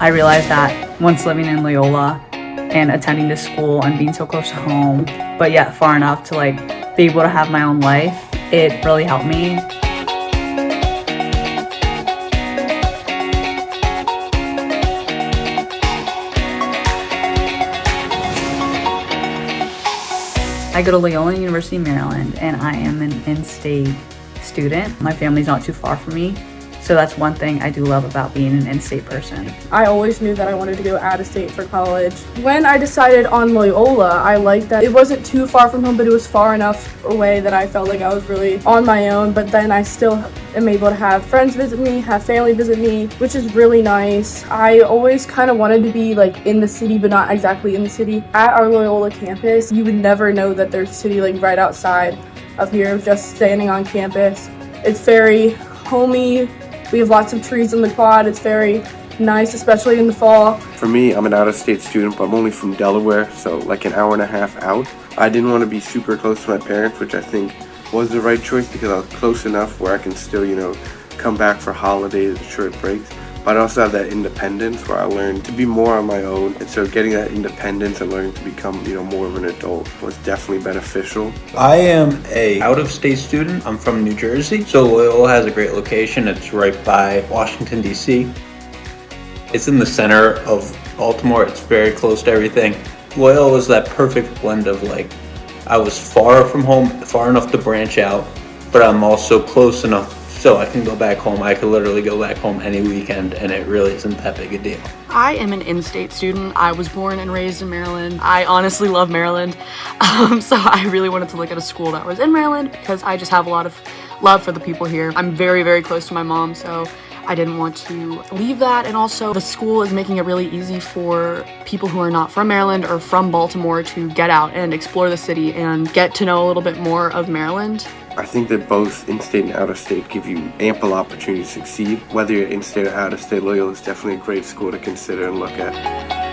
I realized that once living in Loyola and attending this school and being so close to home, but yet far enough to be able to have my own life, it really helped me. I go to Loyola University Maryland and I am an in-state student. My family's not too far from me, so that's one thing I do love about being an in-state person. I always knew that I wanted to go out of state for college. When I decided on Loyola, I liked that it wasn't too far from home, but it was far enough away that I felt like I was really on my own, but then I still am able to have friends visit me, have family visit me, which is really nice. I always kind of wanted to be in the city, but not exactly in the city. At our Loyola campus, you would never know that there's a city right outside of here, just standing on campus. It's very homey. We have lots of trees in the quad. It's very nice, especially in the fall. For me, I'm an out-of-state student, but I'm only from Delaware, so an hour and a half out. I didn't want to be super close to my parents, which I think was the right choice because I was close enough where I can still, come back for holidays, short breaks. But I also have that independence where I learned to be more on my own. And so getting that independence and learning to become, more of an adult was definitely beneficial. I am a out-of-state student. I'm from New Jersey. So Loyola has a great location. It's right by Washington, D.C. It's in the center of Baltimore. It's very close to everything. Loyola is that perfect blend of I was far from home, far enough to branch out, but I'm also close enough so I can go back home. I could literally go back home any weekend and it really isn't that big a deal. I am an in-state student. I was born and raised in Maryland. I honestly love Maryland. So I really wanted to look at a school that was in Maryland because I just have a lot of love for the people here. I'm very, very close to my mom, so I didn't want to leave that. And also the school is making it really easy for people who are not from Maryland or from Baltimore to get out and explore the city and get to know a little bit more of Maryland. I think that both in-state and out-of-state give you ample opportunity to succeed. Whether you're in-state or out-of-state, Loyola is definitely a great school to consider and look at.